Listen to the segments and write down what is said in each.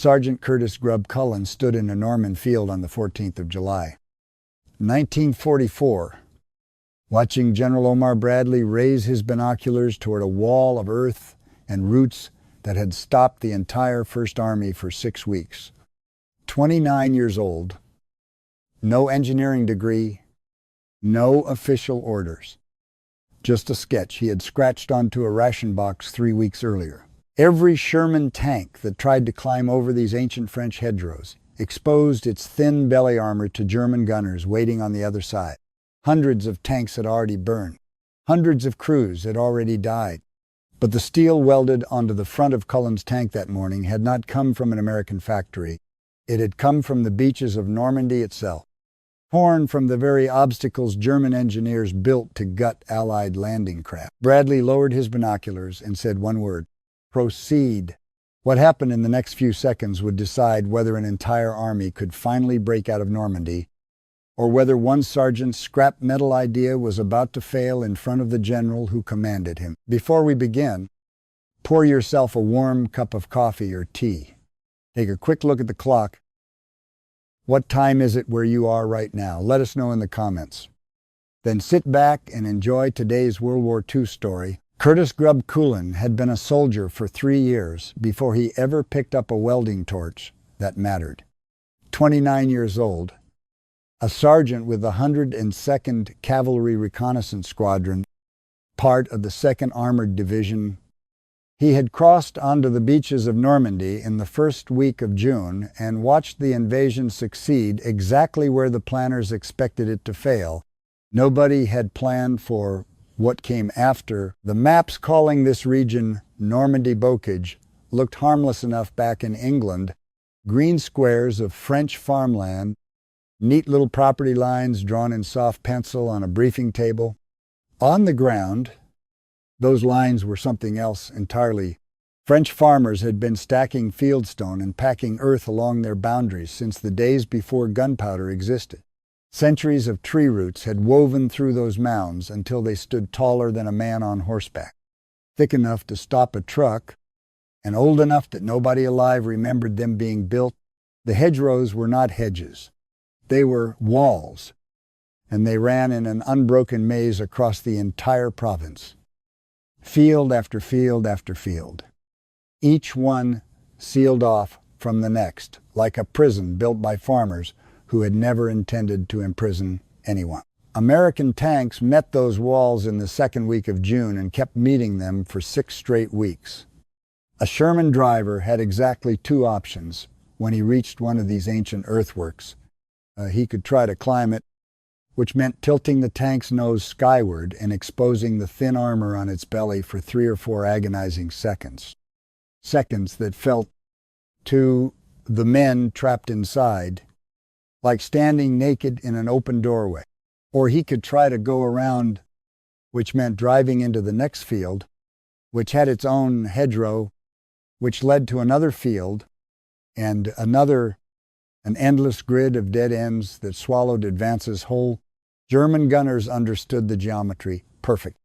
Sergeant Curtis Grubb Cullen stood in a Norman field on the 14th of July. 1944, watching General Omar Bradley raise his binoculars toward a wall of earth and roots that had stopped the entire First Army for 6 weeks. 29 years old, no engineering degree, no official orders. Just a sketch he had scratched onto a ration box 3 weeks earlier. Every Sherman tank that tried to climb over these ancient French hedgerows exposed its thin belly armor to German gunners waiting on the other side. Hundreds of tanks had already burned. Hundreds of crews had already died. But the steel welded onto the front of Cullen's tank that morning had not come from an American factory. It had come from the beaches of Normandy itself, torn from the very obstacles German engineers built to gut Allied landing craft. Bradley lowered his binoculars and said one word: proceed. What happened in the next few seconds would decide whether an entire army could finally break out of Normandy, or whether one sergeant's scrap metal idea was about to fail in front of the general who commanded him. Before we begin, pour yourself a warm cup of coffee or tea. Take a quick look at the clock. What time is it where you are right now? Let us know in the comments. Then sit back and enjoy today's World War II story. Curtis Grubb Cullen had been a soldier for 3 years before he ever picked up a welding torch that mattered. 29 years old, a sergeant with the 102nd Cavalry Reconnaissance Squadron, part of the 2nd Armored Division. He had crossed onto the beaches of Normandy in the first week of June and watched the invasion succeed exactly where the planners expected it to fail. Nobody had planned for what came after. The maps calling this region Normandy bocage looked harmless enough back in England. Green squares of French farmland, neat little property lines drawn in soft pencil on a briefing table. On the ground, those lines were something else entirely. French farmers had been stacking fieldstone and packing earth along their boundaries since the days before gunpowder existed. Centuries of tree roots had woven through those mounds until they stood taller than a man on horseback, thick enough to stop a truck, and old enough that nobody alive remembered them being built. The hedgerows were not hedges. They were walls, and they ran in an unbroken maze across the entire province. Field after field after field, each one sealed off from the next, like a prison built by farmers who had never intended to imprison anyone. American tanks met those walls in the second week of June and kept meeting them for 6 straight weeks. A Sherman driver had exactly 2 options when he reached one of these ancient earthworks. He could try to climb it, which meant tilting the tank's nose skyward and exposing the thin armor on its belly for 3 or 4 agonizing seconds. Seconds that felt, to the men trapped inside, like standing naked in an open doorway. Or he could try to go around, which meant driving into the next field, which had its own hedgerow, which led to another field, and another, an endless grid of dead ends that swallowed advances whole. German gunners understood the geometry perfect.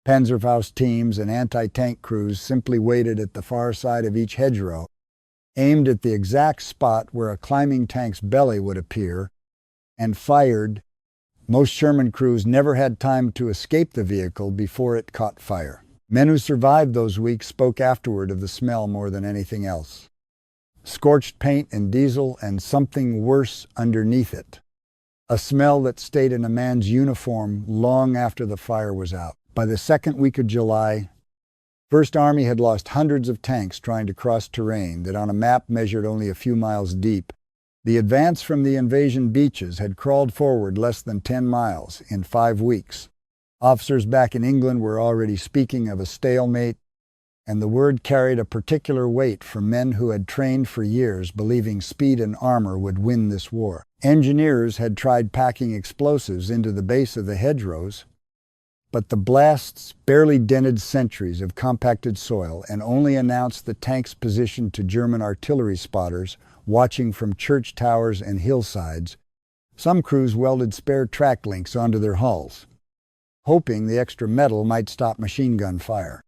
Panzerfaust teams and anti-tank crews simply waited at the far side of each hedgerow, aimed at the exact spot where a climbing tank's belly would appear, and fired. Most Sherman crews never had time to escape the vehicle before it caught fire. Men who survived those weeks spoke afterward of the smell more than anything else. Scorched paint and diesel and something worse underneath it. A smell that stayed in a man's uniform long after the fire was out. By the second week of July, First Army had lost hundreds of tanks trying to cross terrain that on a map measured only a few miles deep. The advance from the invasion beaches had crawled forward less than 10 miles in 5 weeks. Officers back in England were already speaking of a stalemate, and the word carried a particular weight for men who had trained for years believing speed and armor would win this war. Engineers had tried packing explosives into the base of the hedgerows, but the blasts barely dented centuries of compacted soil and only announced the tank's position to German artillery spotters watching from church towers and hillsides. Some crews welded spare track links onto their hulls, hoping the extra metal might stop machine gun fire.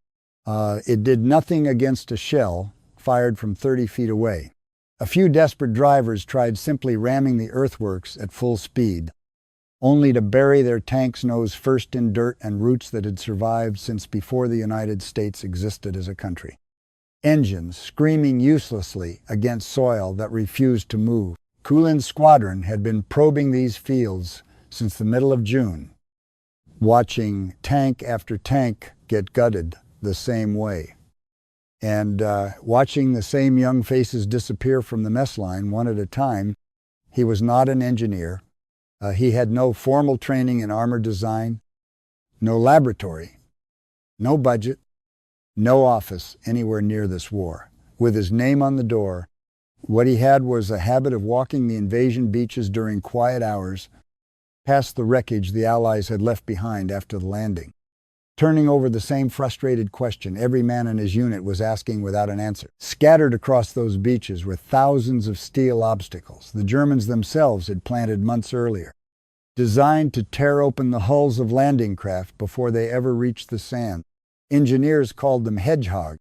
It did nothing against a shell fired from 30 feet away. A few desperate drivers tried simply ramming the earthworks at full speed, only to bury their tanks nose first in dirt and roots that had survived since before the United States existed as a country. Engines screaming uselessly against soil that refused to move. Coulin's squadron had been probing these fields since the middle of June, watching tank after tank get gutted the same way, and watching the same young faces disappear from the mess line one at a time. He was not an engineer. He had no formal training in armor design, no laboratory, no budget, no office anywhere near this war. With his name on the door, what he had was a habit of walking the invasion beaches during quiet hours, past the wreckage the Allies had left behind after the landing, turning over the same frustrated question every man in his unit was asking without an answer. Scattered across those beaches were thousands of steel obstacles the Germans themselves had planted months earlier, designed to tear open the hulls of landing craft before they ever reached the sand. Engineers called them hedgerow,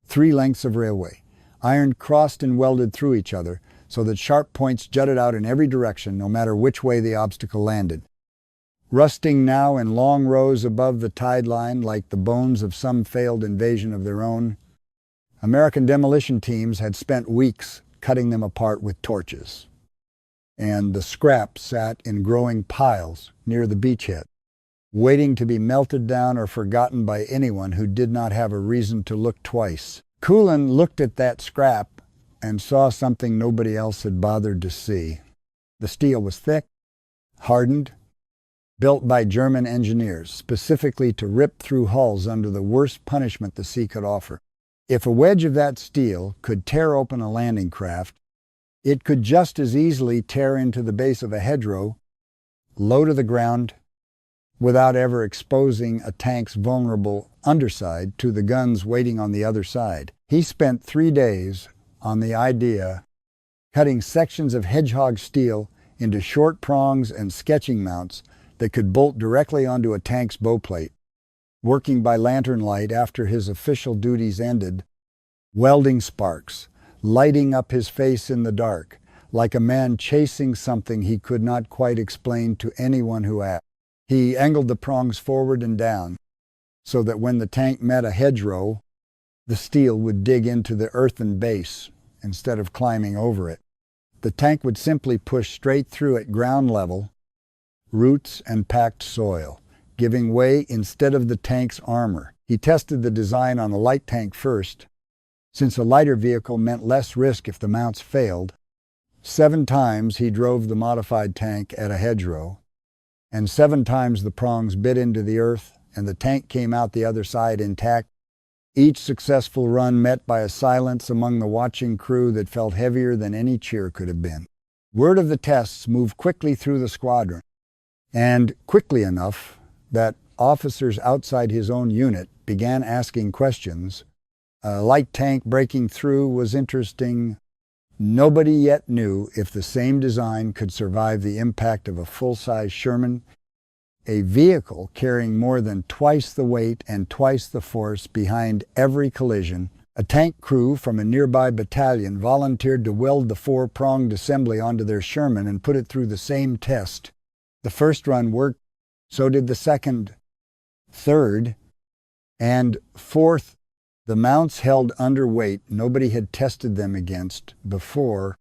3 lengths of railway, iron crossed and welded through each other so that sharp points jutted out in every direction no matter which way the obstacle landed. Rusting now in long rows above the tide line like the bones of some failed invasion of their own, American demolition teams had spent weeks cutting them apart with torches, and the scrap sat in growing piles near the beachhead, waiting to be melted down or forgotten by anyone who did not have a reason to look twice. Coulin looked at that scrap and saw something nobody else had bothered to see. The steel was thick, hardened, built by German engineers, specifically to rip through hulls under the worst punishment the sea could offer. If a wedge of that steel could tear open a landing craft, it could just as easily tear into the base of a hedgerow, low to the ground, without ever exposing a tank's vulnerable underside to the guns waiting on the other side. He spent 3 days on the idea, cutting sections of hedgehog steel into short prongs and sketching mounts that could bolt directly onto a tank's bowplate, working by lantern light after his official duties ended, welding sparks, lighting up his face in the dark, like a man chasing something he could not quite explain to anyone who asked. He angled the prongs forward and down, so that when the tank met a hedgerow, the steel would dig into the earthen base instead of climbing over it. The tank would simply push straight through at ground level, roots and packed soil, giving way instead of the tank's armor. He tested the design on a light tank first, since a lighter vehicle meant less risk if the mounts failed. 7 times he drove the modified tank at a hedgerow, and 7 times the prongs bit into the earth and the tank came out the other side intact, each successful run met by a silence among the watching crew that felt heavier than any cheer could have been. Word of the tests moved quickly through the squadron, and quickly enough that officers outside his own unit began asking questions. A light tank breaking through was interesting. Nobody yet knew if the same design could survive the impact of a full-size Sherman, a vehicle carrying more than twice the weight and twice the force behind every collision. A tank crew from a nearby battalion volunteered to weld the 4-pronged assembly onto their Sherman and put it through the same test. The first run worked, so did the second, third, and fourth. The mounts held under weight nobody had tested them against before,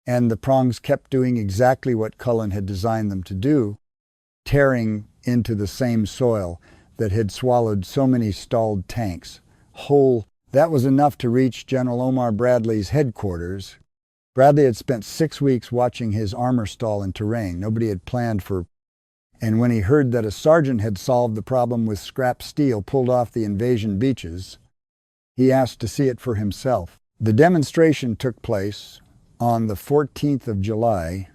and the prongs kept doing exactly what Cullen had designed them to do, tearing into the same soil that had swallowed so many stalled tanks. That was enough to reach General Omar Bradley's headquarters. Bradley had spent 6 weeks watching his armor stall in terrain nobody had planned for, and when he heard that a sergeant had solved the problem with scrap steel pulled off the invasion beaches, he asked to see it for himself. The demonstration took place on the 14th of July,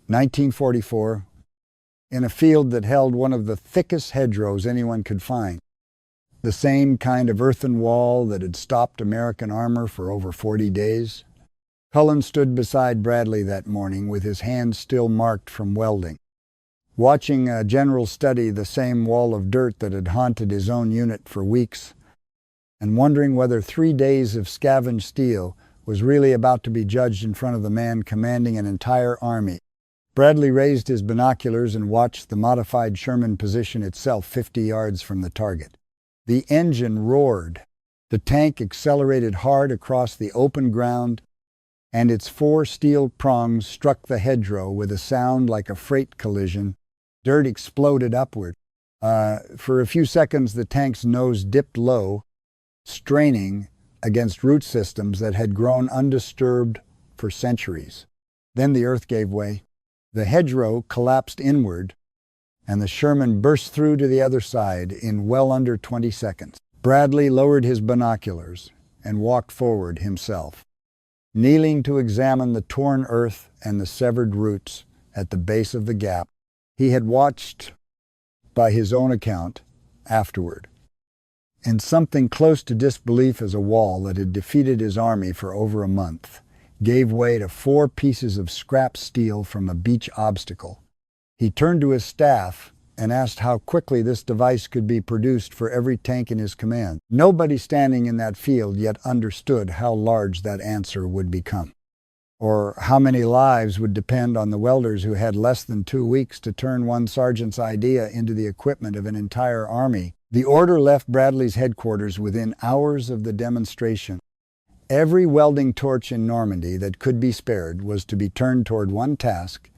1944, in a field that held one of the thickest hedgerows anyone could find, the same kind of earthen wall that had stopped American armor for over 40 days. Cullen stood beside Bradley that morning with his hands still marked from welding, watching a general study the same wall of dirt that had haunted his own unit for weeks, and wondering whether 3 days of scavenged steel was really about to be judged in front of the man commanding an entire army. Bradley raised his binoculars and watched the modified Sherman position itself 50 yards from the target. The engine roared. The tank accelerated hard across the open ground, and its 4 steel prongs struck the hedgerow with a sound like a freight collision. Dirt exploded upward. For a few seconds, the tank's nose dipped low, straining against root systems that had grown undisturbed for centuries. Then the earth gave way. The hedgerow collapsed inward, and the Sherman burst through to the other side in well under 20 seconds. Bradley lowered his binoculars and walked forward himself, kneeling to examine the torn earth and the severed roots at the base of the gap. He had watched, by his own account, afterward. And something close to disbelief as a wall that had defeated his army for over a month gave way to 4 pieces of scrap steel from a beach obstacle. He turned to his staff and asked how quickly this device could be produced for every tank in his command. Nobody standing in that field yet understood how large that answer would become, or how many lives would depend on the welders who had less than 2 weeks to turn one sergeant's idea into the equipment of an entire army. The order left Bradley's headquarters within hours of the demonstration. Every welding torch in Normandy that could be spared was to be turned toward one task: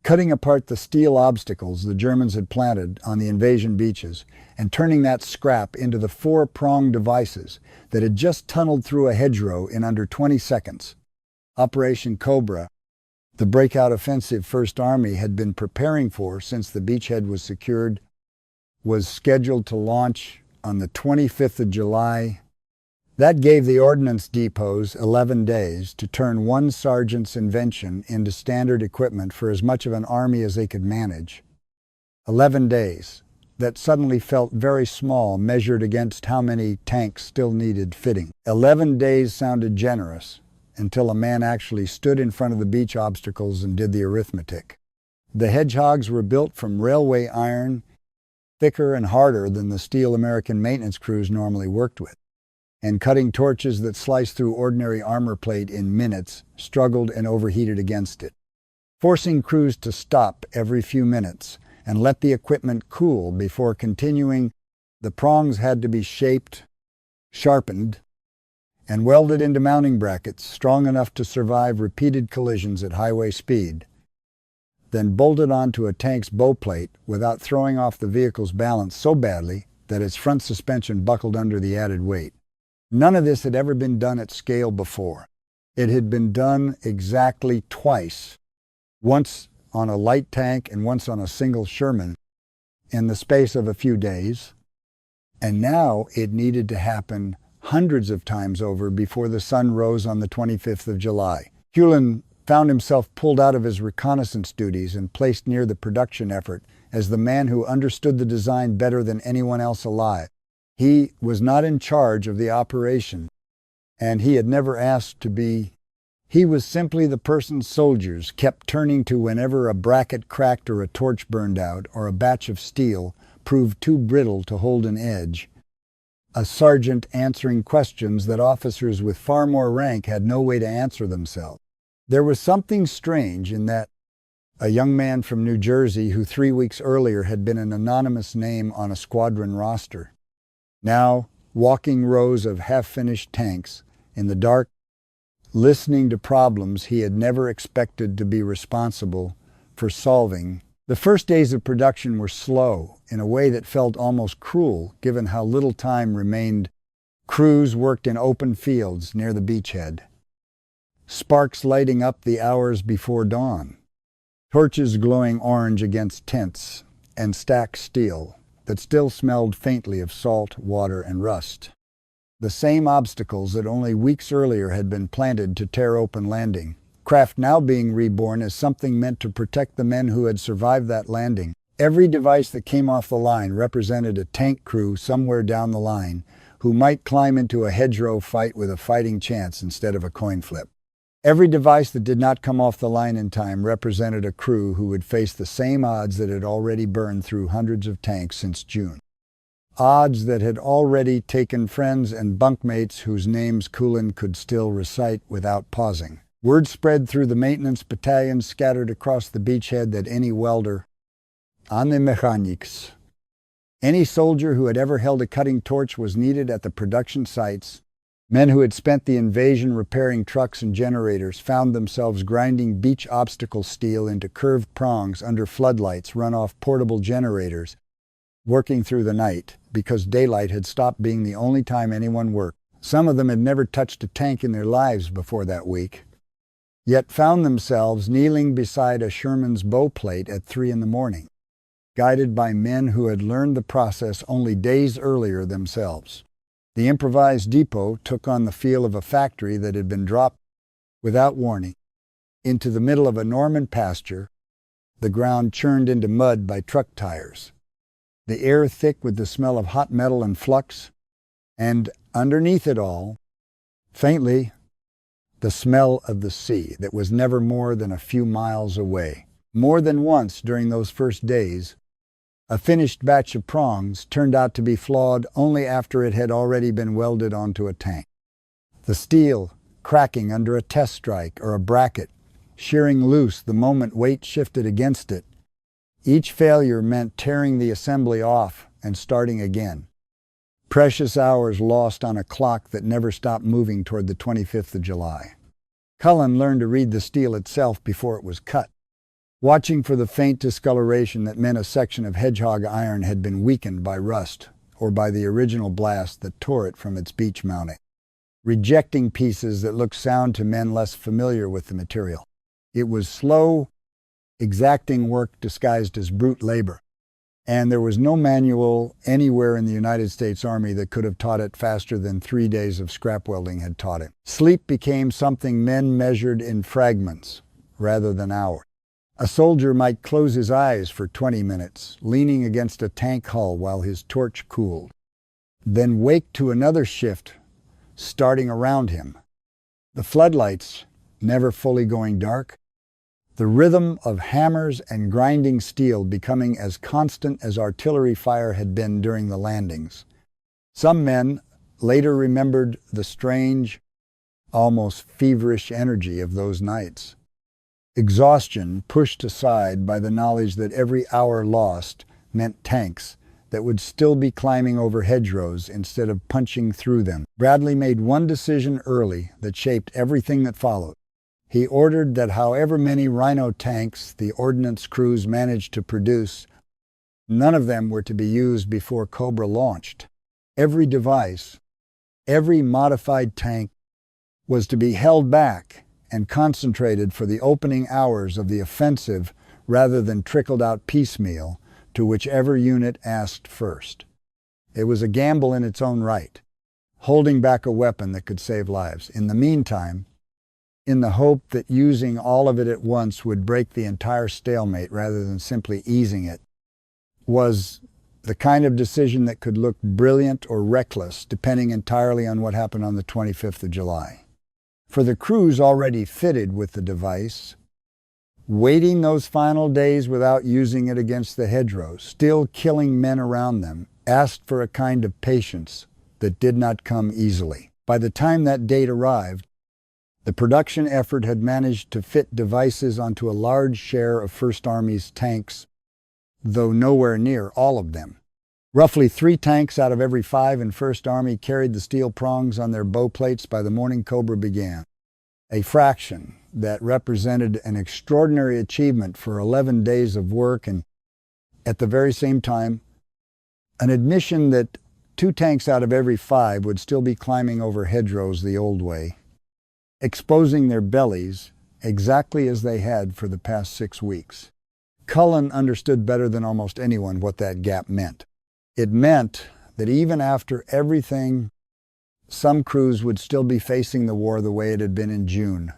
cutting apart the steel obstacles the Germans had planted on the invasion beaches and turning that scrap into the 4-pronged devices that had just tunneled through a hedgerow in under 20 seconds. Operation Cobra, the breakout offensive First Army had been preparing for since the beachhead was secured, was scheduled to launch on the 25th of July. That gave the ordnance depots 11 days to turn one sergeant's invention into standard equipment for as much of an army as they could manage. 11 days that suddenly felt very small measured against how many tanks still needed fitting. 11 days sounded generous until a man actually stood in front of the beach obstacles and did the arithmetic. The hedgehogs were built from railway iron, thicker and harder than the steel American maintenance crews normally worked with, and cutting torches that sliced through ordinary armor plate in minutes struggled and overheated against it. Forcing crews to stop every few minutes and let the equipment cool before continuing, the prongs had to be shaped, sharpened, and welded into mounting brackets strong enough to survive repeated collisions at highway speed, then bolted onto a tank's bow plate without throwing off the vehicle's balance so badly that its front suspension buckled under the added weight. None of this had ever been done at scale before. It had been done exactly twice, once on a light tank and once on a single Sherman, in the space of a few days, and now it needed to happen hundreds of times over before the sun rose on the 25th of July. Hewlin found himself pulled out of his reconnaissance duties and placed near the production effort as the man who understood the design better than anyone else alive. He was not in charge of the operation, and he had never asked to be. He was simply the person soldiers kept turning to whenever a bracket cracked or a torch burned out or a batch of steel proved too brittle to hold an edge. A sergeant answering questions that officers with far more rank had no way to answer themselves. There was something strange in that a young man from New Jersey who 3 weeks earlier had been an anonymous name on a squadron roster, now walking rows of half-finished tanks in the dark, listening to problems he had never expected to be responsible for solving. The first days of production were slow in a way that felt almost cruel given how little time remained. Crews worked in open fields near the beachhead, sparks lighting up the hours before dawn, torches glowing orange against tents and stacked steel that still smelled faintly of salt, water, and rust. The same obstacles that only weeks earlier had been planted to tear open landing. Craft now being reborn as something meant to protect the men who had survived that landing. Every device that came off the line represented a tank crew somewhere down the line who might climb into a hedgerow fight with a fighting chance instead of a coin flip. Every device that did not come off the line in time represented a crew who would face the same odds that had already burned through hundreds of tanks since June. odds that had already taken friends and bunkmates whose names Cullen could still recite without pausing. Word spread through the maintenance battalions scattered across the beachhead that any welder, "Ane mechanics," any soldier who had ever held a cutting torch was needed at the production sites. Men who had spent the invasion repairing trucks and generators found themselves grinding beach obstacle steel into curved prongs under floodlights run off portable generators, working through the night because daylight had stopped being the only time anyone worked. Some of them had never touched a tank in their lives before that week, yet found themselves kneeling beside a Sherman's bow plate at 3 a.m, guided by men who had learned the process only days earlier themselves. The improvised depot took on the feel of a factory that had been dropped without warning into the middle of a Norman pasture, the ground churned into mud by truck tires, the air thick with the smell of hot metal and flux, and underneath it all, faintly, the smell of the sea that was never more than a few miles away. More than once during those first days, a finished batch of prongs turned out to be flawed only after it had already been welded onto a tank. The steel cracking under a test strike or a bracket, shearing loose the moment weight shifted against it. Each failure meant tearing the assembly off and starting again. Precious hours lost on a clock that never stopped moving toward the 25th of July. Cullen learned to read the steel itself before it was cut, watching for the faint discoloration that meant a section of hedgehog iron had been weakened by rust or by the original blast that tore it from its beach mounting, rejecting pieces that looked sound to men less familiar with the material. It was slow, exacting work disguised as brute labor, and there was no manual anywhere in the United States Army that could have taught it faster than 3 days of scrap welding had taught it. Sleep became something men measured in fragments rather than hours. A soldier might close his eyes for 20 minutes, leaning against a tank hull while his torch cooled, then wake to another shift starting around him. The floodlights never fully going dark, the rhythm of hammers and grinding steel becoming as constant as artillery fire had been during the landings. Some men later remembered the strange, almost feverish energy of those nights. Exhaustion pushed aside by the knowledge that every hour lost meant tanks that would still be climbing over hedgerows instead of punching through them. Bradley made one decision early that shaped everything that followed. He ordered that however many Rhino tanks the ordnance crews managed to produce, none of them were to be used before Cobra launched. Every device, every modified tank was to be held back and concentrated for the opening hours of the offensive rather than trickled out piecemeal to whichever unit asked first. It was a gamble in its own right, holding back a weapon that could save lives. In the meantime, in the hope that using all of it at once would break the entire stalemate rather than simply easing it, was the kind of decision that could look brilliant or reckless depending entirely on what happened on the 25th of July. For the crews already fitted with the device, waiting those final days without using it against the hedgerows, still killing men around them, asked for a kind of patience that did not come easily. By the time that date arrived, the production effort had managed to fit devices onto a large share of First Army's tanks, though nowhere near all of them. Roughly 3 tanks out of every 5 in First Army carried the steel prongs on their bow plates by the morning Cobra began, a fraction that represented an extraordinary achievement for 11 days of work and, at the very same time, an admission that 2 tanks out of every 5 would still be climbing over hedgerows the old way, exposing their bellies exactly as they had for the past 6 weeks. Cullen understood better than almost anyone what that gap meant. It meant that even after everything, some crews would still be facing the war the way it had been in June.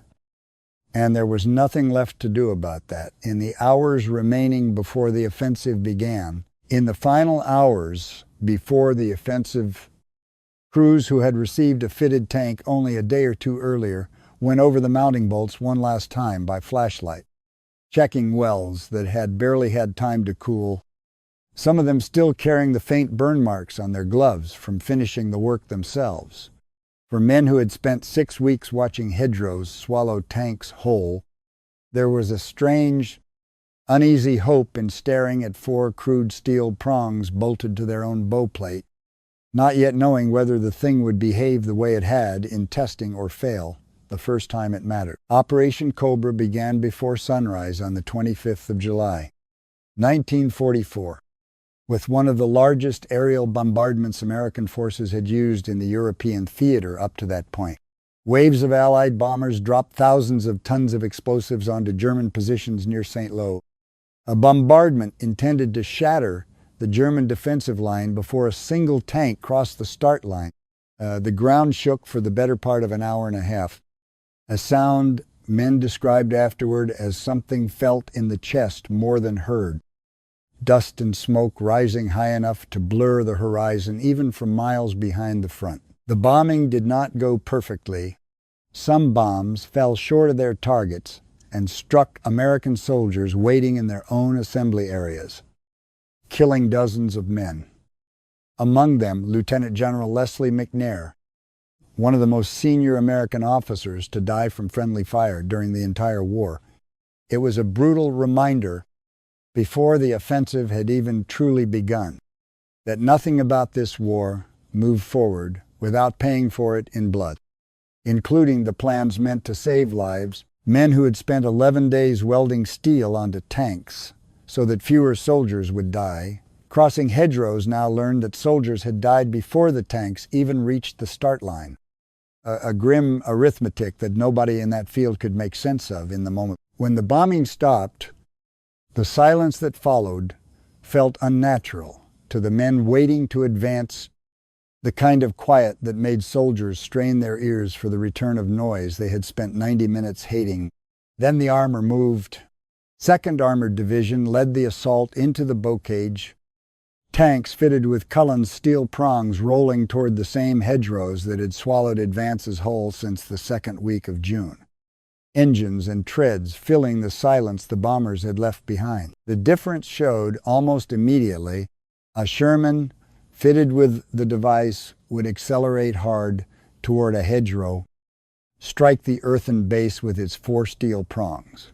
And there was nothing left to do about that. In the hours remaining before the offensive began, in the final hours before the offensive, crews who had received a fitted tank only a day or 2 earlier went over the mounting bolts one last time by flashlight, checking welds that had barely had time to cool some of them still carrying the faint burn marks on their gloves from finishing the work themselves. For men who had spent 6 weeks watching hedgerows swallow tanks whole, there was a strange, uneasy hope in staring at 4 crude steel prongs bolted to their own bowplate, not yet knowing whether the thing would behave the way it had in testing or fail the first time it mattered. Operation Cobra began before sunrise on the 25th of July, 1944, with one of the largest aerial bombardments American forces had used in the European theater up to that point. Waves of Allied bombers dropped thousands of tons of explosives onto German positions near St. Lo. A bombardment intended to shatter the German defensive line before a single tank crossed the start line. The ground shook for the better part of an hour and a half, a sound men described afterward as something felt in the chest more than heard. Dust and smoke rising high enough to blur the horizon even from miles behind the front. The bombing did not go perfectly. Some bombs fell short of their targets and struck American soldiers waiting in their own assembly areas, killing dozens of men. Among them, Lieutenant General Leslie McNair, one of the most senior American officers to die from friendly fire during the entire war. It was a brutal reminder, before the offensive had even truly begun, that nothing about this war moved forward without paying for it in blood, including the plans meant to save lives, men who had spent 11 days welding steel onto tanks so that fewer soldiers would die. Crossing hedgerows now learned that soldiers had died before the tanks even reached the start line. A grim arithmetic that nobody in that field could make sense of in the moment. When the bombing stopped, the silence that followed felt unnatural to the men waiting to advance, the kind of quiet that made soldiers strain their ears for the return of noise they had spent 90 minutes hating. Then the armor moved. 2nd Armored Division led the assault into the bocage, tanks fitted with Cullen's steel prongs rolling toward the same hedgerows that had swallowed Advance's whole since the 2nd week of June. Engines and treads filling the silence the bombers had left behind. The difference showed almost immediately. A Sherman fitted with the device would accelerate hard toward a hedgerow, strike the earthen base with its 4 steel prongs,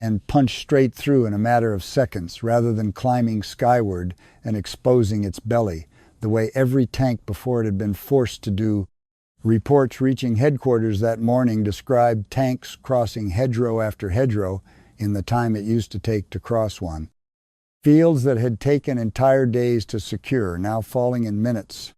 and punch straight through in a matter of seconds rather than climbing skyward and exposing its belly, the way every tank before it had been forced to do. Reports reaching headquarters that morning described tanks crossing hedgerow after hedgerow in the time it used to take to cross one. Fields that had taken entire days to secure now falling in minutes.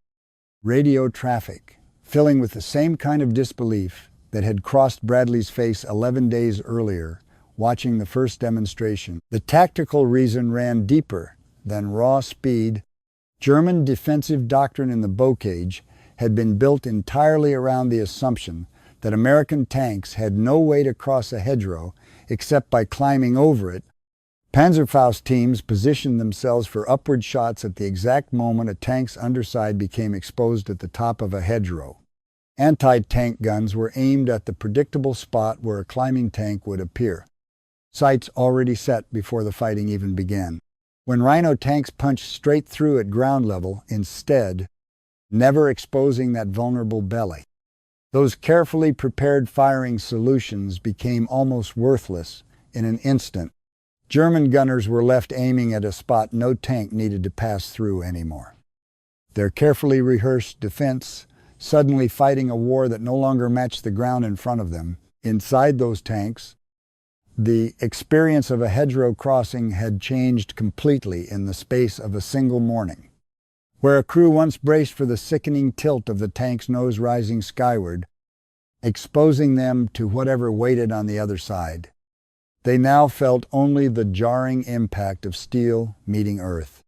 Radio traffic filling with the same kind of disbelief that had crossed Bradley's face 11 days earlier, watching the first demonstration. The tactical reason ran deeper than raw speed. German defensive doctrine in the bocage had been built entirely around the assumption that American tanks had no way to cross a hedgerow except by climbing over it. Panzerfaust teams positioned themselves for upward shots at the exact moment a tank's underside became exposed at the top of a hedgerow. Anti-tank guns were aimed at the predictable spot where a climbing tank would appear, sights already set before the fighting even began. When Rhino tanks punched straight through at ground level instead, never exposing that vulnerable belly, those carefully prepared firing solutions became almost worthless in an instant. German gunners were left aiming at a spot no tank needed to pass through anymore. Their carefully rehearsed defense suddenly fighting a war that no longer matched the ground in front of them. Inside those tanks, the experience of a hedgerow crossing had changed completely in the space of a single morning. Where a crew once braced for the sickening tilt of the tank's nose rising skyward, exposing them to whatever waited on the other side, they now felt only the jarring impact of steel meeting earth.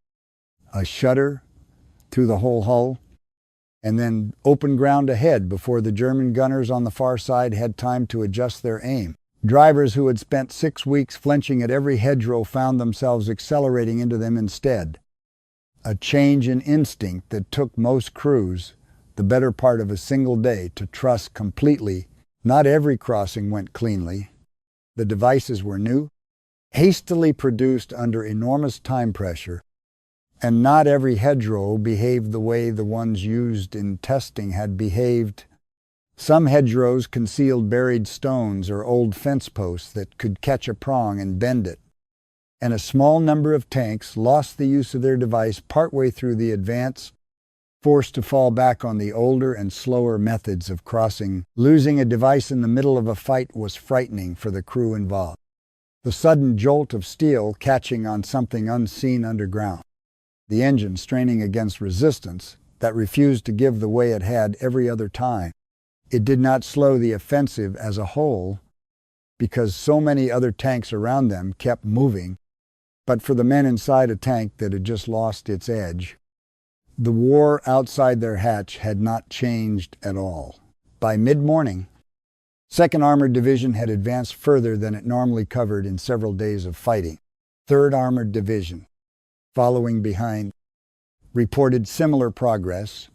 A shudder through the whole hull, and then open ground ahead before the German gunners on the far side had time to adjust their aim. Drivers who had spent 6 weeks flinching at every hedgerow found themselves accelerating into them instead. A change in instinct that took most crews the better part of a single day to trust completely. Not every crossing went cleanly. The devices were new, hastily produced under enormous time pressure, And not every hedgerow behaved the way the ones used in testing had behaved. Some hedgerows concealed buried stones or old fence posts that could catch a prong and bend it. And a small number of tanks lost the use of their device partway through the advance, forced to fall back on the older and slower methods of crossing. Losing a device in the middle of a fight was frightening for the crew involved. The sudden jolt of steel catching on something unseen underground. The engine straining against resistance that refused to give the way it had every other time. It did not slow the offensive as a whole because so many other tanks around them kept moving, but for the men inside a tank that had just lost its edge, the war outside their hatch had not changed at all. By mid-morning, 2nd Armored Division had advanced further than it normally covered in several days of fighting. 3rd Armored Division, following behind, reported similar progress.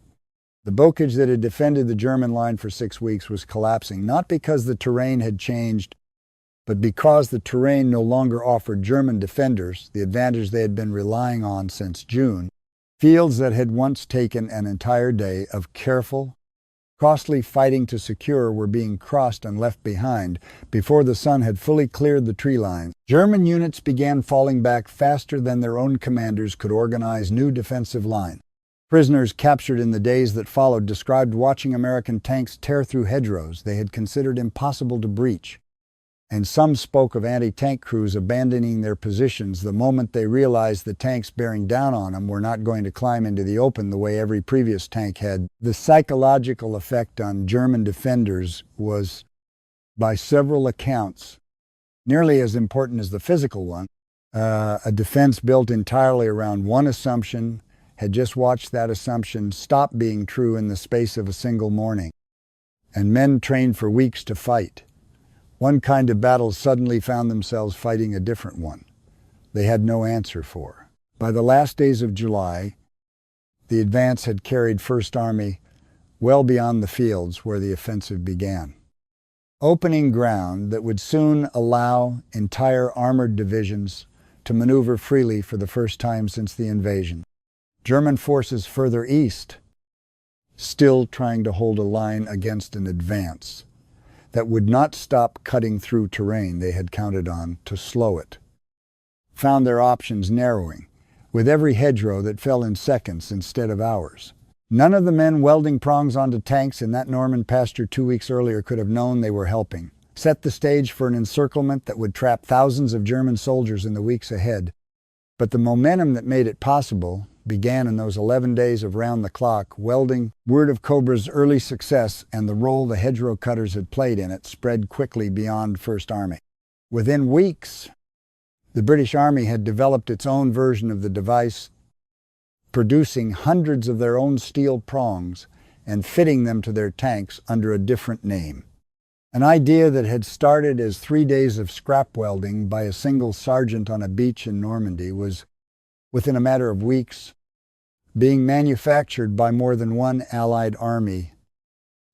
The bocage that had defended the German line for 6 weeks was collapsing, not because the terrain had changed, but because the terrain no longer offered German defenders the advantage they had been relying on since June. Fields that had once taken an entire day of careful, costly fighting to secure were being crossed and left behind before the sun had fully cleared the tree lines. German units began falling back faster than their own commanders could organize new defensive lines. Prisoners captured in the days that followed described watching American tanks tear through hedgerows they had considered impossible to breach. And some spoke of anti-tank crews abandoning their positions the moment they realized the tanks bearing down on them were not going to climb into the open the way every previous tank had. The psychological effect on German defenders was, by several accounts, nearly as important as the physical one. A defense built entirely around one assumption had just watched that assumption stop being true in the space of a single morning. And men trained for weeks to fight. One kind of battle suddenly found themselves fighting a different one they had no answer for. By the last days of July, the advance had carried 1st Army well beyond the fields where the offensive began. Opening ground that would soon allow entire armored divisions to maneuver freely for the first time since the invasion. German forces further east, still trying to hold a line against an advance that would not stop cutting through terrain they had counted on to slow it, found their options narrowing, with every hedgerow that fell in seconds instead of hours. None of the men welding prongs onto tanks in that Norman pasture 2 weeks earlier could have known they were helping, set the stage for an encirclement that would trap thousands of German soldiers in the weeks ahead. But the momentum that made it possible began in those 11 days of round-the-clock welding. Word of Cobra's early success and the role the hedgerow cutters had played in it spread quickly beyond 1st Army. Within weeks, the British Army had developed its own version of the device, producing hundreds of their own steel prongs and fitting them to their tanks under a different name. An idea that had started as 3 days of scrap welding by a single sergeant on a beach in Normandy was, within a matter of weeks, being manufactured by more than one Allied army,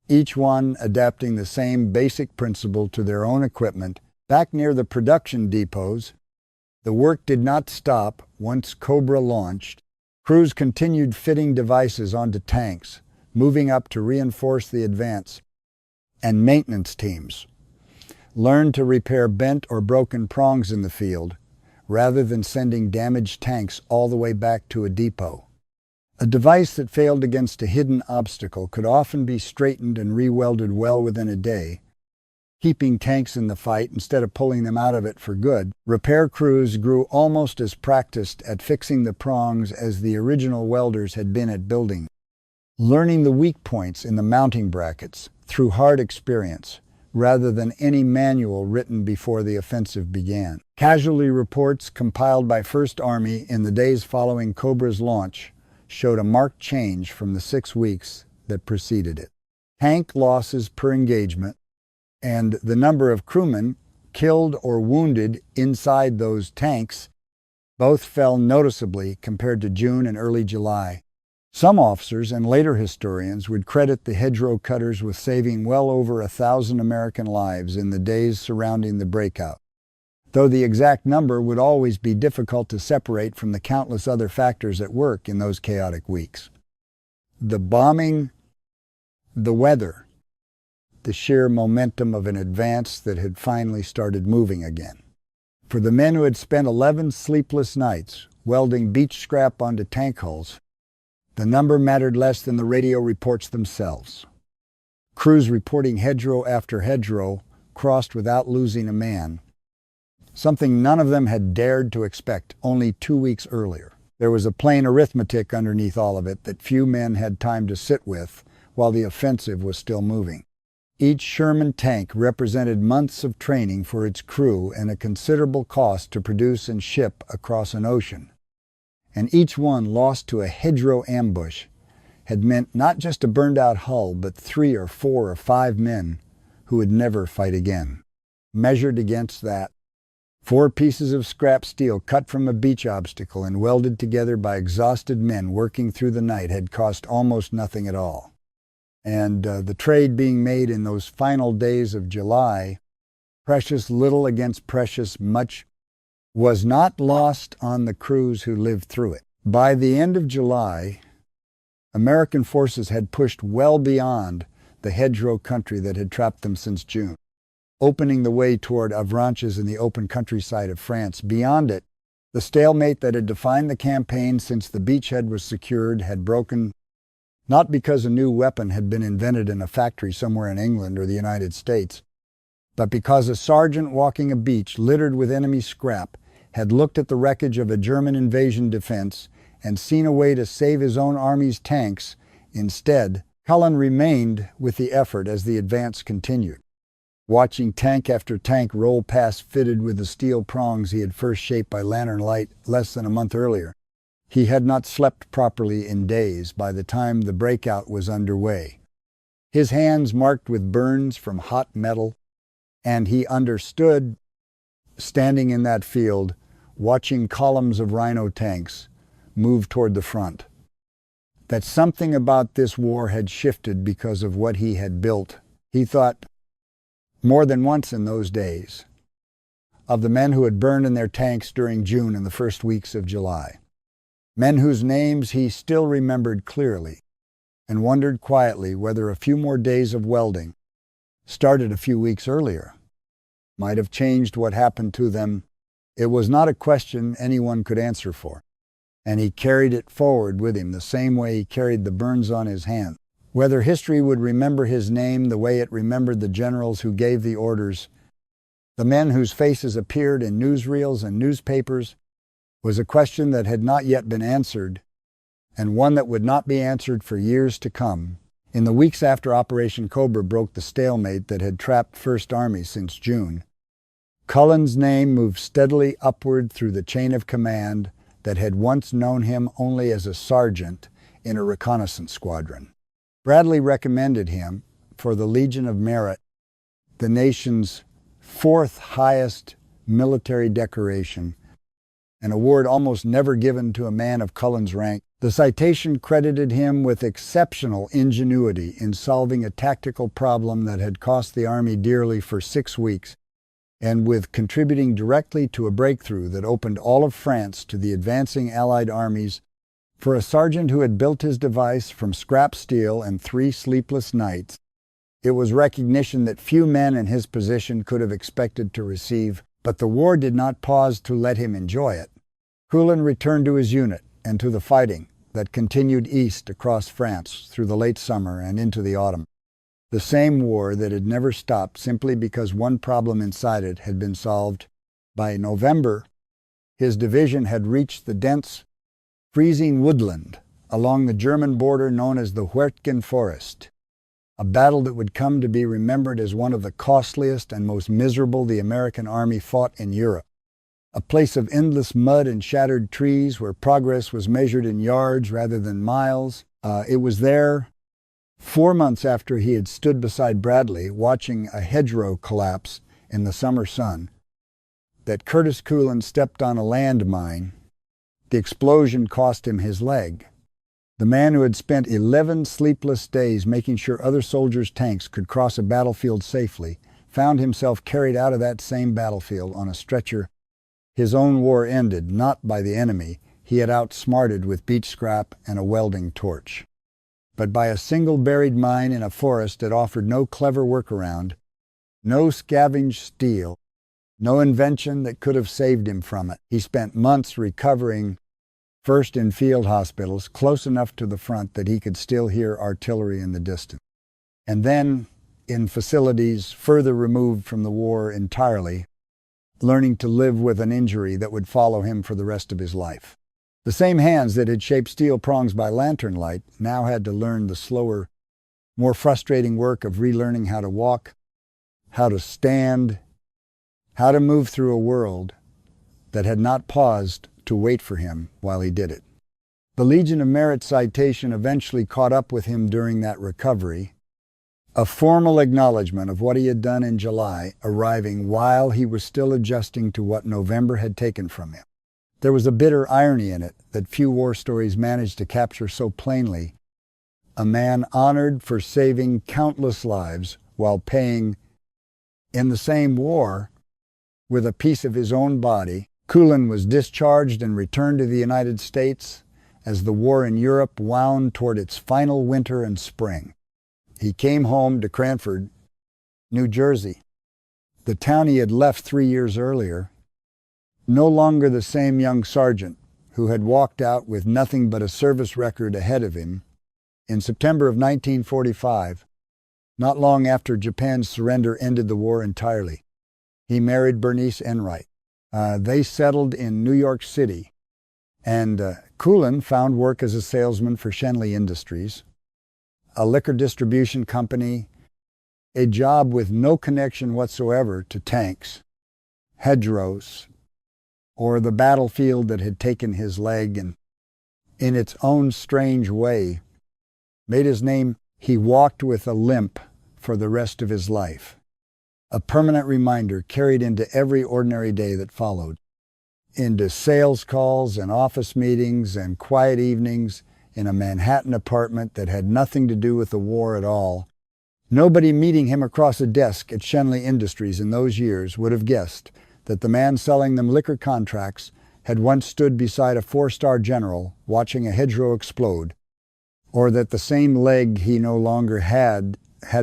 each one adapting the same basic principle to their own equipment. Back near the production depots, the work did not stop once Cobra launched. Crews continued fitting devices onto tanks, moving up to reinforce the advance, and maintenance teams learned to repair bent or broken prongs in the field, rather than sending damaged tanks all the way back to a depot. A device that failed against a hidden obstacle could often be straightened and re-welded well within a day, keeping tanks in the fight instead of pulling them out of it for good. Repair crews grew almost as practiced at fixing the prongs as the original welders had been at building, learning the weak points in the mounting brackets through hard experience, rather than any manual written before the offensive began. Casualty reports compiled by 1st Army in the days following Cobra's launch showed a marked change from the 6 weeks that preceded it. Tank losses per engagement and the number of crewmen killed or wounded inside those tanks both fell noticeably compared to June and early July. Some officers and later historians would credit the hedgerow cutters with saving well over 1,000 American lives in the days surrounding the breakout. though the exact number would always be difficult to separate from the countless other factors at work in those chaotic weeks. The bombing, the weather, the sheer momentum of an advance that had finally started moving again. For the men who had spent 11 sleepless nights welding beach scrap onto tank hulls, the number mattered less than the radio reports themselves. Crews reporting hedgerow after hedgerow crossed without losing a man, something none of them had dared to expect only 2 weeks earlier. There was a plain arithmetic underneath all of it that few men had time to sit with while the offensive was still moving. Each Sherman tank represented months of training for its crew and a considerable cost to produce and ship across an ocean. And each one lost to a hedgerow ambush had meant not just a burned-out hull, but 3 or 4 or 5 men who would never fight again. Measured against that, 4 pieces of scrap steel cut from a beach obstacle and welded together by exhausted men working through the night had cost almost nothing at all. And the trade being made in those final days of July, precious little against precious much, was not lost on the crews who lived through it. By the end of July, American forces had pushed well beyond the hedgerow country that had trapped them since June, opening the way toward Avranches in the open countryside of France. Beyond it, the stalemate that had defined the campaign since the beachhead was secured had broken, not because a new weapon had been invented in a factory somewhere in England or the United States, but because a sergeant walking a beach littered with enemy scrap had looked at the wreckage of a German invasion defense and seen a way to save his own army's tanks. Instead, Cullen remained with the effort as the advance continued, watching tank after tank roll past fitted with the steel prongs he had first shaped by lantern light less than a month earlier. He had not slept properly in days by the time the breakout was underway, his hands marked with burns from hot metal, and he understood, standing in that field, watching columns of Rhino tanks move toward the front, that something about this war had shifted because of what he had built. He thought more than once in those days of the men who had burned in their tanks during June and the first weeks of July, men whose names he still remembered clearly, and wondered quietly whether a few more days of welding, started a few weeks earlier, might have changed what happened to them. It was not a question anyone could answer for, and he carried it forward with him the same way he carried the burns on his hand. Whether history would remember his name the way it remembered the generals who gave the orders, the men whose faces appeared in newsreels and newspapers, was a question that had not yet been answered, and one that would not be answered for years to come. In the weeks after Operation Cobra broke the stalemate that had trapped First Army since June, Cullen's name moved steadily upward through the chain of command that had once known him only as a sergeant in a reconnaissance squadron. Bradley recommended him for the Legion of Merit, the nation's 4th highest military decoration, an award almost never given to a man of Cullen's rank. The citation credited him with exceptional ingenuity in solving a tactical problem that had cost the Army dearly for 6 weeks, and with contributing directly to a breakthrough that opened all of France to the advancing Allied armies. For a sergeant who had built his device from scrap steel and 3 sleepless nights, it was recognition that few men in his position could have expected to receive. But the war did not pause to let him enjoy it. Cullen returned to his unit and to the fighting that continued east across France through the late summer and into the autumn. The same war that had never stopped simply because one problem inside it had been solved. By November, his division had reached the dense, freezing woodland along the German border known as the Huertgen Forest, a battle that would come to be remembered as one of the costliest and most miserable the American Army fought in Europe, a place of endless mud and shattered trees where progress was measured in yards rather than miles. It was there, 4 months after he had stood beside Bradley watching a hedgerow collapse in the summer sun, that Curtis Cullen stepped on a landmine. The explosion cost him his leg. The man who had spent 11 sleepless days making sure other soldiers' tanks could cross a battlefield safely found himself carried out of that same battlefield on a stretcher. His own war ended not by the enemy he had outsmarted with beach scrap and a welding torch, but by a single buried mine in a forest that offered no clever workaround, no scavenged steel, no invention that could have saved him from it. He spent months recovering, first in field hospitals, close enough to the front that he could still hear artillery in the distance, and then in facilities further removed from the war entirely, learning to live with an injury that would follow him for the rest of his life. The same hands that had shaped steel prongs by lantern light now had to learn the slower, more frustrating work of relearning how to walk, how to stand, how to move through a world that had not paused to wait for him while he did it. The Legion of Merit citation eventually caught up with him during that recovery, a formal acknowledgement of what he had done in July, arriving while he was still adjusting to what November had taken from him. There was a bitter irony in it that few war stories managed to capture so plainly. A man honored for saving countless lives while paying, in the same war, with a piece of his own body. Cullen was discharged and returned to the United States as the war in Europe wound toward its final winter and spring. He came home to Cranford, New Jersey, the town he had left 3 years earlier, no longer the same young sergeant who had walked out with nothing but a service record ahead of him. In September of 1945, not long after Japan's surrender ended the war entirely, he married Bernice Enright. They settled in New York City, and Cullen found work as a salesman for Schenley Industries, a liquor distribution company, a job with no connection whatsoever to tanks, hedgerows, or the battlefield that had taken his leg and, in its own strange way, made his name. He walked with a limp for the rest of his life, a permanent reminder carried into every ordinary day that followed, into sales calls and office meetings and quiet evenings in a Manhattan apartment that had nothing to do with the war at all. Nobody meeting him across a desk at Schenley Industries in those years would have guessed that the man selling them liquor contracts had once stood beside a 4-star general watching a hedgerow explode, or that the same leg he no longer had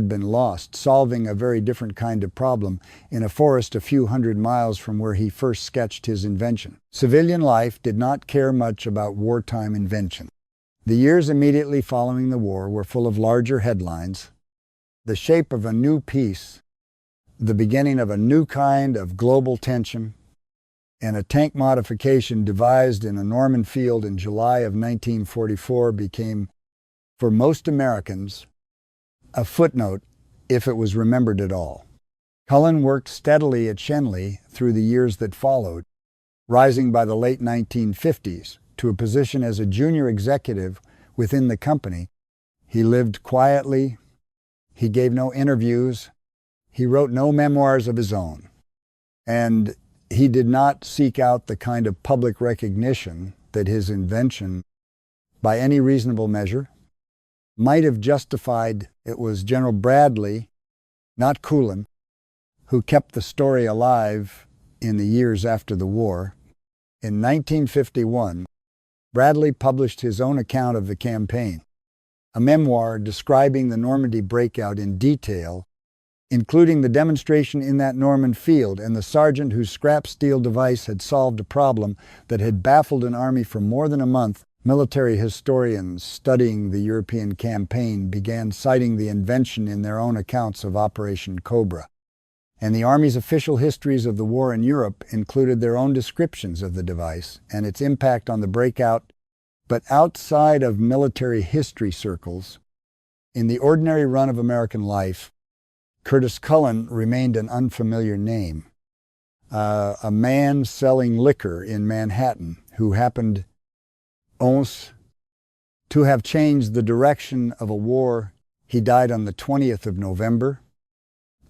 been lost, solving a very different kind of problem in a forest a few hundred miles from where he first sketched his invention. Civilian life did not care much about wartime invention. The years immediately following the war were full of larger headlines, the shape of a new peace, the beginning of a new kind of global tension, and a tank modification devised in a Norman field in July of 1944 became, for most Americans, a footnote if it was remembered at all. Cullen worked steadily at Schenley through the years that followed, rising by the late 1950s to a position as a junior executive within the company. He lived quietly. He gave no interviews. He wrote no memoirs of his own, and he did not seek out the kind of public recognition that his invention, by any reasonable measure, might have justified. It was General Bradley, not Cullen, who kept the story alive in the years after the war. In 1951, Bradley published his own account of the campaign, a memoir describing the Normandy breakout in detail, including the demonstration in that Norman field and the sergeant whose scrap steel device had solved a problem that had baffled an army for more than a month. Military historians studying the European campaign began citing the invention in their own accounts of Operation Cobra, and the Army's official histories of the war in Europe included their own descriptions of the device and its impact on the breakout. But outside of military history circles, in the ordinary run of American life, Curtis Cullen remained an unfamiliar name, a man selling liquor in Manhattan who happened to have changed the direction of a war. He died on the 20th of November,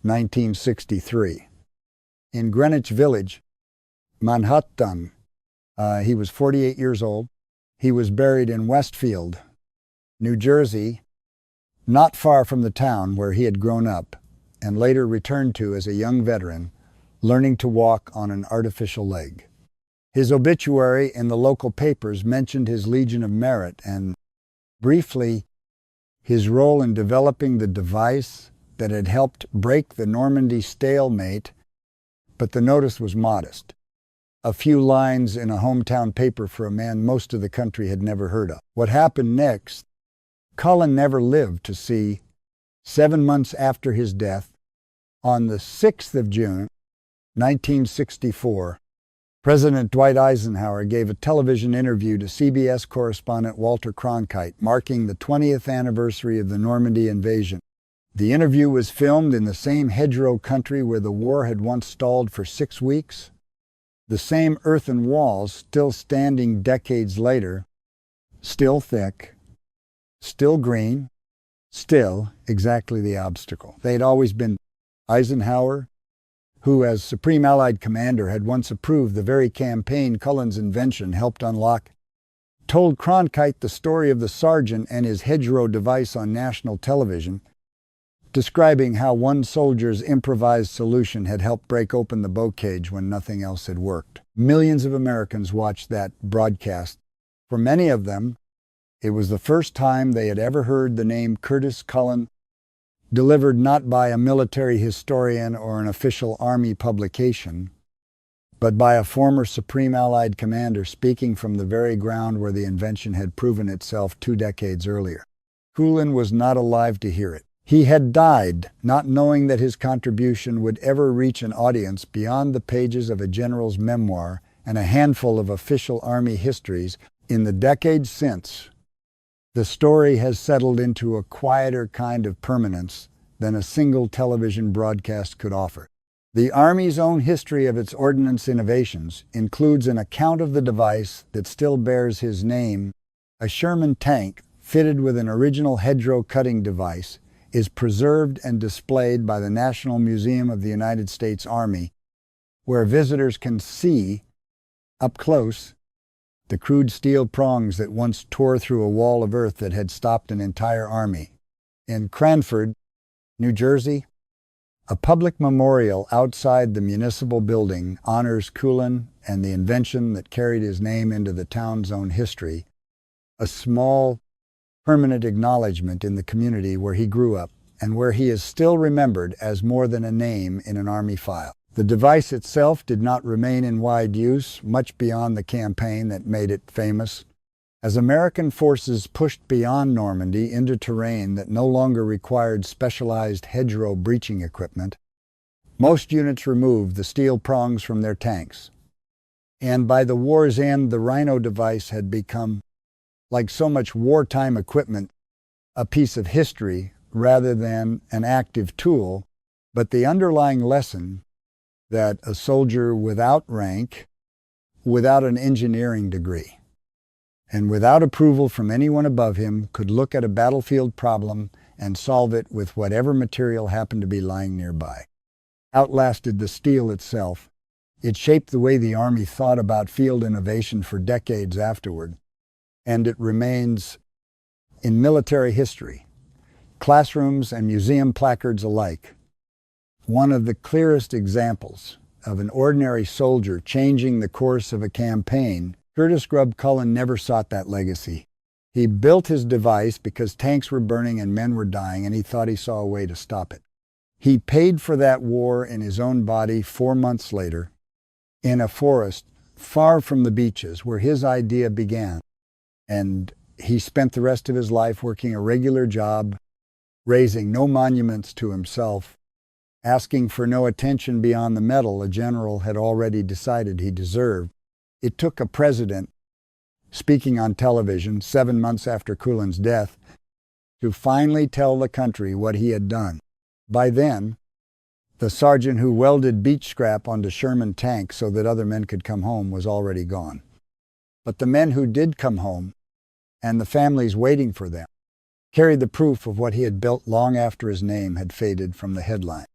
1963. In Greenwich Village, Manhattan, he was 48 years old. He was buried in Westfield, New Jersey, not far from the town where he had grown up and later returned to as a young veteran, learning to walk on an artificial leg. His obituary in the local papers mentioned his Legion of Merit and, briefly, his role in developing the device that had helped break the Normandy stalemate, but the notice was modest. A few lines in a hometown paper for a man most of the country had never heard of. What happened next, Cullen never lived to see. 7 months after his death, on the 6th of June, 1964, President Dwight Eisenhower gave a television interview to CBS correspondent Walter Cronkite, marking the 20th anniversary of the Normandy invasion. The interview was filmed in the same hedgerow country where the war had once stalled for 6 weeks. The same earthen walls still standing decades later, still thick, still green, still exactly the obstacle. They had always been. Eisenhower, who as Supreme Allied Commander had once approved the very campaign Cullen's invention helped unlock, told Cronkite the story of the sergeant and his hedgerow device on national television, describing how one soldier's improvised solution had helped break open the bocage when nothing else had worked. Millions of Americans watched that broadcast. For many of them, it was the first time they had ever heard the name Curtis Cullen, delivered not by a military historian or an official Army publication, but by a former Supreme Allied Commander speaking from the very ground where the invention had proven itself 2 decades earlier. Cullen was not alive to hear it. He had died not knowing that his contribution would ever reach an audience beyond the pages of a general's memoir and a handful of official Army histories. In the decades since, the story has settled into a quieter kind of permanence than a single television broadcast could offer. The Army's own history of its ordnance innovations includes an account of the device that still bears his name. A Sherman tank fitted with an original hedgerow cutting device is preserved and displayed by the National Museum of the United States Army, where visitors can see, up close, the crude steel prongs that once tore through a wall of earth that had stopped an entire army. In Cranford, New Jersey, a public memorial outside the municipal building honors Cullen and the invention that carried his name into the town's own history, a small, permanent acknowledgement in the community where he grew up and where he is still remembered as more than a name in an Army file. The device itself did not remain in wide use, much beyond the campaign that made it famous. As American forces pushed beyond Normandy into terrain that no longer required specialized hedgerow breaching equipment, most units removed the steel prongs from their tanks. And by the war's end, the Rhino device had become, like so much wartime equipment, a piece of history rather than an active tool, but the underlying lesson that a soldier without rank, without an engineering degree, and without approval from anyone above him could look at a battlefield problem and solve it with whatever material happened to be lying nearby. Outlasted the steel itself. It shaped the way the Army thought about field innovation for decades afterward, and it remains in military history, classrooms and museum placards alike, one of the clearest examples of an ordinary soldier changing the course of a campaign. Curtis "Grub" Cullen never sought that legacy. He built his device because tanks were burning and men were dying, and he thought he saw a way to stop it. He paid for that war in his own body 4 months later, in a forest far from the beaches where his idea began. And he spent the rest of his life working a regular job, raising no monuments to himself, asking for no attention beyond the medal a general had already decided he deserved. It took a president, speaking on television 7 months after Cullen's death, to finally tell the country what he had done. By then, the sergeant who welded beach scrap onto Sherman tanks so that other men could come home was already gone. But the men who did come home, and the families waiting for them, carried the proof of what he had built long after his name had faded from the headline.